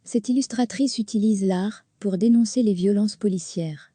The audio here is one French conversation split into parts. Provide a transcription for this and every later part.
Cette illustratrice utilise l'art pour dénoncer les violences policières.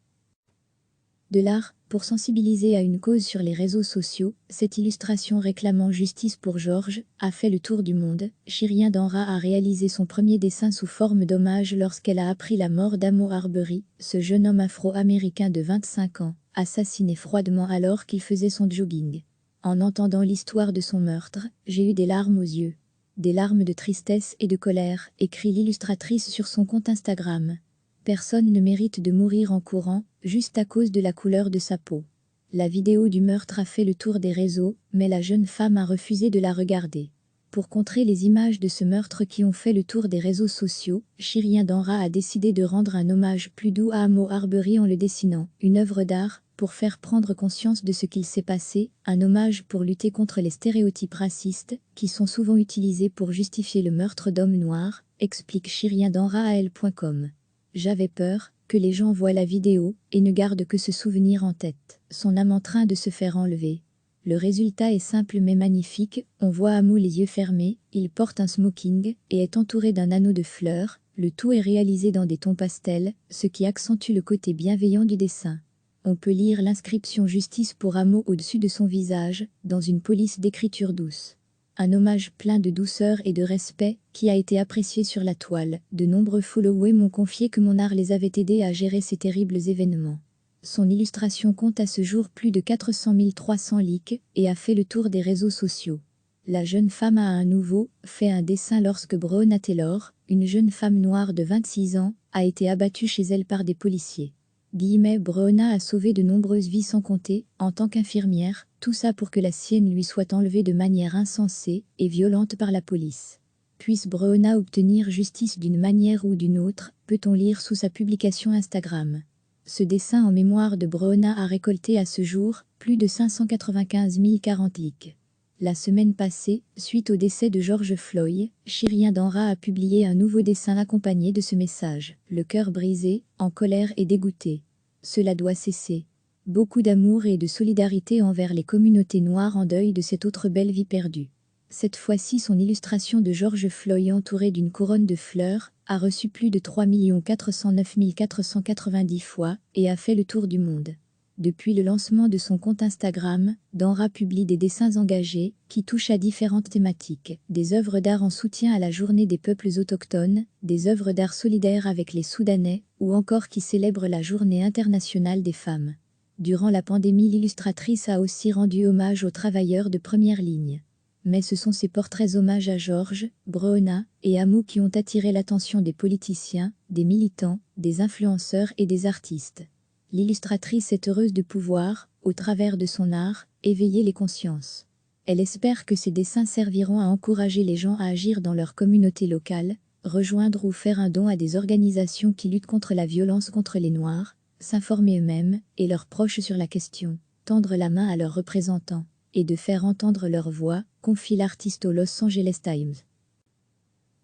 De l'art pour sensibiliser à une cause sur les réseaux sociaux, cette illustration réclamant justice pour Georges a fait le tour du monde. Chirien Danra a réalisé son premier dessin sous forme d'hommage lorsqu'elle a appris la mort d'Amo Arbery, ce jeune homme afro-américain de 25 ans, assassiné froidement alors qu'il faisait son jogging. En entendant l'histoire de son meurtre, j'ai eu des larmes aux yeux. Des larmes de tristesse et de colère, écrit l'illustratrice sur son compte Instagram. Personne ne mérite de mourir en courant, juste à cause de la couleur de sa peau. La vidéo du meurtre a fait le tour des réseaux, mais la jeune femme a refusé de la regarder. Pour contrer les images de ce meurtre qui ont fait le tour des réseaux sociaux, Chirien Danra a décidé de rendre un hommage plus doux à Amo Arbery en le dessinant, une œuvre d'art, pour faire prendre conscience de ce qu'il s'est passé, un hommage pour lutter contre les stéréotypes racistes, qui sont souvent utilisés pour justifier le meurtre d'hommes noirs, explique Chirien Danra à elle.com. J'avais peur que les gens voient la vidéo et ne gardent que ce souvenir en tête, son âme en train de se faire enlever. Le résultat est simple mais magnifique, on voit Amo les yeux fermés, il porte un smoking et est entouré d'un anneau de fleurs, le tout est réalisé dans des tons pastels, ce qui accentue le côté bienveillant du dessin. On peut lire l'inscription Justice pour Amo au-dessus de son visage, dans une police d'écriture douce. Un hommage plein de douceur et de respect qui a été apprécié sur la toile. De nombreux followers m'ont confié que mon art les avait aidés à gérer ces terribles événements. Son illustration compte à ce jour plus de 400 300 likes et a fait le tour des réseaux sociaux. La jeune femme a à nouveau fait un dessin lorsque Breonna Taylor, une jeune femme noire de 26 ans, a été abattue chez elle par des policiers. Breonna a sauvé de nombreuses vies sans compter, en tant qu'infirmière, tout ça pour que la sienne lui soit enlevée de manière insensée et violente par la police. Puisse Breonna obtenir justice d'une manière ou d'une autre, peut-on lire sous sa publication Instagram. Ce dessin en mémoire de Breonna a récolté à ce jour plus de 595 040 likes. La semaine passée, suite au décès de George Floyd, Chirien Danra a publié un nouveau dessin accompagné de ce message. Le cœur brisé, en colère et dégoûté. Cela doit cesser. Beaucoup d'amour et de solidarité envers les communautés noires en deuil de cette autre belle vie perdue. Cette fois-ci, son illustration de George Floyd entourée d'une couronne de fleurs a reçu plus de 3 409 490 fois et a fait le tour du monde. Depuis le lancement de son compte Instagram, Danra publie des dessins engagés qui touchent à différentes thématiques, des œuvres d'art en soutien à la journée des peuples autochtones, des œuvres d'art solidaires avec les Soudanais, ou encore qui célèbrent la journée internationale des femmes. Durant la pandémie, l'illustratrice a aussi rendu hommage aux travailleurs de première ligne. Mais ce sont ses portraits hommages à Georges, Breonna et Amo qui ont attiré l'attention des politiciens, des militants, des influenceurs et des artistes. L'illustratrice est heureuse de pouvoir, au travers de son art, éveiller les consciences. Elle espère que ses dessins serviront à encourager les gens à agir dans leur communauté locale, rejoindre ou faire un don à des organisations qui luttent contre la violence contre les Noirs, s'informer eux-mêmes et leurs proches sur la question, tendre la main à leurs représentants, et de faire entendre leur voix, confie l'artiste au Los Angeles Times.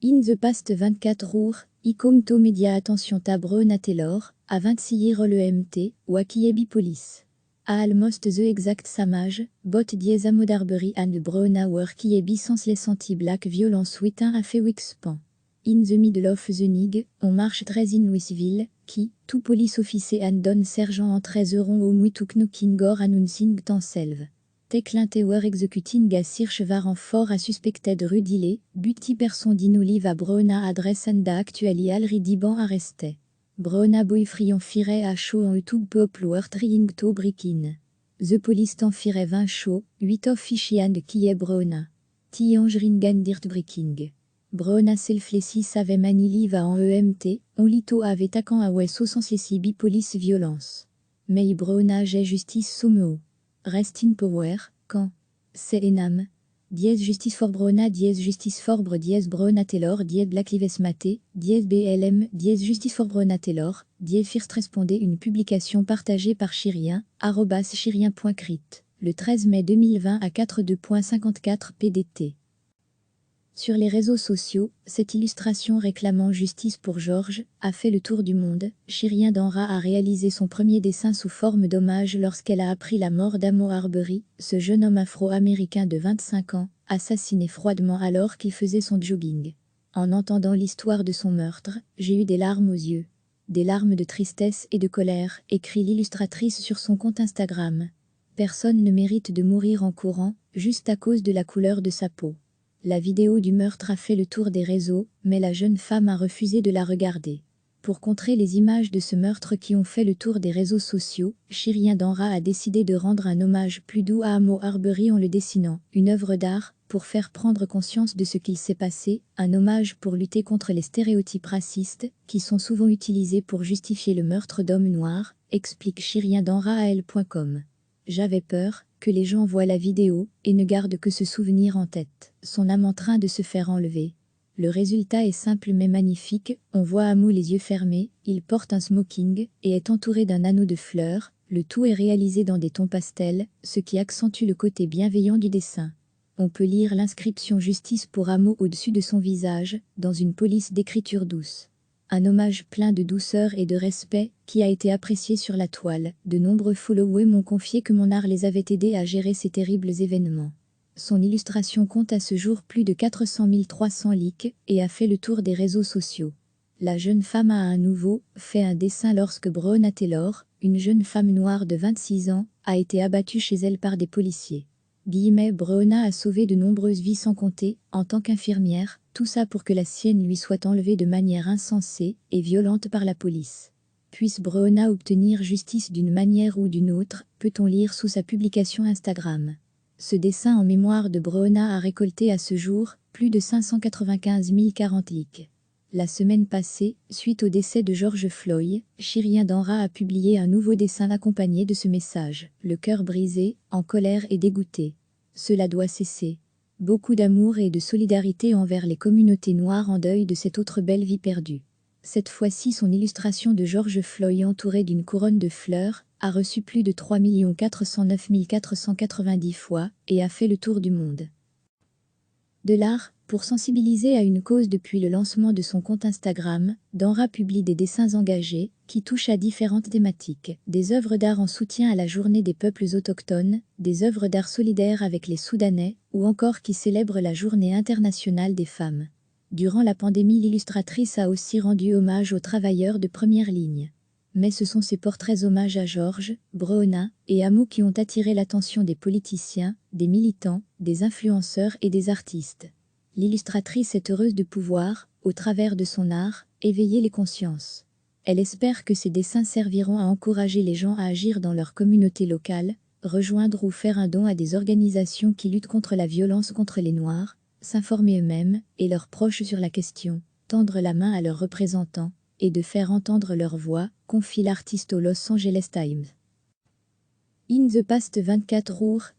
In the past 24 hours, to media attention ta Breonna Taylor, à 26 le ou Akiyebi Police. A almost the exact samage, bot diez Amo Arbery and Breonna were Kiyebi senseless anti-black violence within a few weeks span. In the middle of the night, on marche 13 in Louisville, qui, tout police officer and don sergent en 13 home we took knocking or announcing themselves. Teclinte were executing a search warrant for a suspected rudile, buty person din Olive a Breonna address and actually already ban arresté. Breonna boyfriend fire a show en YouTube people were trying to break in. The police t'en fire 20 show, 8 of fishy and qui est Breonna. Tiange ringen dirt breaking. Breonna selflessly save mani live en EMT, on lito avait taquant à Wesso sans bi police violence. Mais Breonna j'ai justice sommeo. Rest in power, quand c'est enam. Dièse justice for Breonna dièse justice for dièse Breonna Taylor dièse Black Lives Matter dièse BLM dièse justice for Breonna Taylor dièse first répondait une publication partagée par Chirien @chirien.crit le 13 mai 2020 à 42.54 PDT. Sur les réseaux sociaux, cette illustration réclamant justice pour Georges a fait le tour du monde. Chirien Danra a réalisé son premier dessin sous forme d'hommage lorsqu'elle a appris la mort d'Amo Arbery, ce jeune homme afro-américain de 25 ans, assassiné froidement alors qu'il faisait son jogging. En entendant l'histoire de son meurtre, j'ai eu des larmes aux yeux. Des larmes de tristesse et de colère, écrit l'illustratrice sur son compte Instagram. Personne ne mérite de mourir en courant, juste à cause de la couleur de sa peau. La vidéo du meurtre a fait le tour des réseaux, mais la jeune femme a refusé de la regarder. Pour contrer les images de ce meurtre qui ont fait le tour des réseaux sociaux, Chirien Danra a décidé de rendre un hommage plus doux à Amo Arbery en le dessinant, une œuvre d'art, pour faire prendre conscience de ce qu'il s'est passé, un hommage pour lutter contre les stéréotypes racistes, qui sont souvent utilisés pour justifier le meurtre d'hommes noirs, explique Chirien Danra à elle.com. J'avais peur que les gens voient la vidéo et ne gardent que ce souvenir en tête, son âme en train de se faire enlever. Le résultat est simple mais magnifique, on voit Amo les yeux fermés, il porte un smoking et est entouré d'un anneau de fleurs, le tout est réalisé dans des tons pastels, ce qui accentue le côté bienveillant du dessin. On peut lire l'inscription Justice pour Amo au-dessus de son visage, dans une police d'écriture douce. Un hommage plein de douceur et de respect, qui a été apprécié sur la toile. De nombreux followers m'ont confié que mon art les avait aidés à gérer ces terribles événements. Son illustration compte à ce jour plus de 400 300 likes et a fait le tour des réseaux sociaux. La jeune femme a à nouveau fait un dessin lorsque Breonna Taylor, une jeune femme noire de 26 ans, a été abattue chez elle par des policiers. Breonna a sauvé de nombreuses vies sans compter, en tant qu'infirmière, tout ça pour que la sienne lui soit enlevée de manière insensée et violente par la police. Puisse Breonna obtenir justice d'une manière ou d'une autre, peut-on lire sous sa publication Instagram. Ce dessin en mémoire de Breonna a récolté à ce jour plus de 595 040 likes. La semaine passée, suite au décès de George Floyd, Chirien Danra a publié un nouveau dessin accompagné de ce message. Le cœur brisé, en colère et dégoûté. Cela doit cesser. Beaucoup d'amour et de solidarité envers les communautés noires en deuil de cette autre belle vie perdue. Cette fois-ci, son illustration de George Floyd entourée d'une couronne de fleurs a reçu plus de 3 409 490 fois et a fait le tour du monde. De l'art, pour sensibiliser à une cause depuis le lancement de son compte Instagram, Danra publie des dessins engagés qui touchent à différentes thématiques. Des œuvres d'art en soutien à la journée des peuples autochtones, des œuvres d'art solidaires avec les Soudanais ou encore qui célèbrent la journée internationale des femmes. Durant la pandémie, l'illustratrice a aussi rendu hommage aux travailleurs de première ligne. Mais ce sont ces portraits hommages à George, Breonna et Amo qui ont attiré l'attention des politiciens, des militants, des influenceurs et des artistes. L'illustratrice est heureuse de pouvoir, au travers de son art, éveiller les consciences. Elle espère que ces dessins serviront à encourager les gens à agir dans leur communauté locale, rejoindre ou faire un don à des organisations qui luttent contre la violence contre les Noirs, s'informer eux-mêmes et leurs proches sur la question, tendre la main à leurs représentants, et de faire entendre leur voix, confie l'artiste au Los Angeles Times. In the past 24 hours,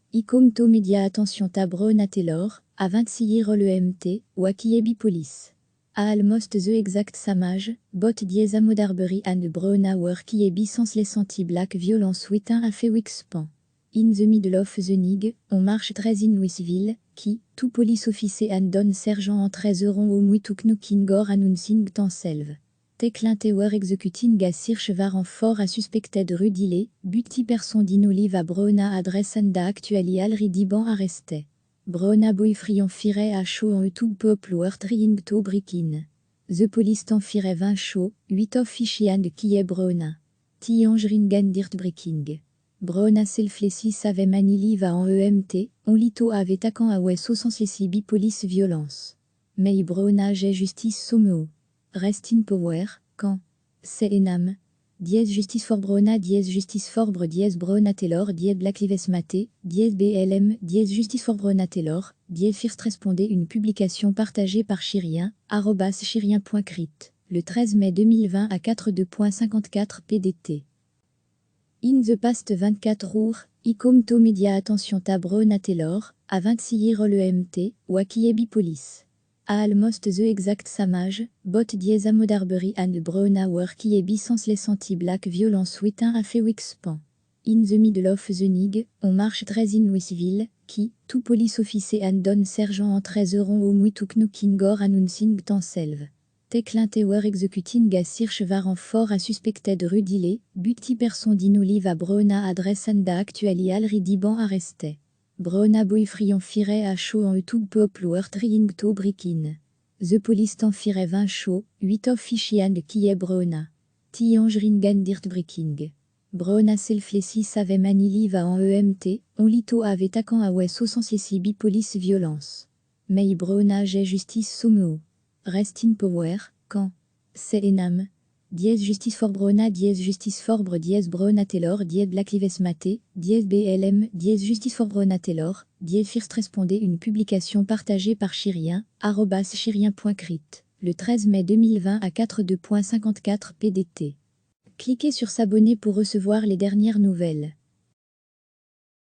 to media attention ta Breonna Taylor, à 26 le MT, Wakiebi Police. A almost the exact samage, bot diez Amodarbury and Breonna were Kiebi sans les anti-black violence witin a fait Wixpan. In the middle of the night, on marche 13 in Louisville, qui, tout police officer and don sergent en 13 euros au muituknukingor announcing themselves. Teclinte were executing a search warrant for a suspected rudile, buti person d'inolive à Breonna adresse anda actuali already ban arresté. Breonna boyfriend fire a show en YouTube peuple were trying to break in. The police t'en fire 20 show, 8 of fishy and qui est Breonna. Tiangerin gan dirt breaking. Breonna selflessy save manili va en EMT, on lito avait attaquant à Wes au sens les bi police violence. Mais Breonna j'ai justice sommeo. Rest in power, quand c'est enam. Dièse justice for Breonna, dièse justice for Breonna Taylor, dièse Black Lives Matter, dièse BLM, dièse justice for Breonna Taylor, dièse first répondait une publication partagée par Chirien, @chirien.crit, le 13 mai 2020 à 42.54 PDT. In the past 24 hours, to media attention ta Breonna Taylor, à 26 le MT, Wakiebi Police. A almost the exact samage, bot diez Amodarbury and Breonna were Kiebi sans les anti-black violence witin a fait Wixpan. In the middle of the night, on marche 13 in Louisville, qui, tout police officer and don sergent en 13 euros au muituknukingor announcing themselves. Teclinte were executing a search warrant for a suspected rudile, buti person d'inolive à Breonna adresse anda actuali already ban arresté. Breonna boyfriend fire a show en YouTube peuple were trying to break in. The Police t'enfirait 20 chaud, 8 of fichian qui est Brona. Tiange ringan dirt breaking. Brona selflessi save manili va en EMT, on lito avait taquant à wes au bi police violence. Mais Brona j'ai justice soumeo. Rest in power, quand. C'est enam. Dièse justice for Brona dièse justice for Bre dièse Brona Taylor dièse Black Lives Matter, dièse BLM dièse justice for Brona Taylor, dièse first répondait une publication partagée par Chirien, @chirien.crit, le 13 mai 2020 à 42.54 PDT. Cliquez sur s'abonner pour recevoir les dernières nouvelles.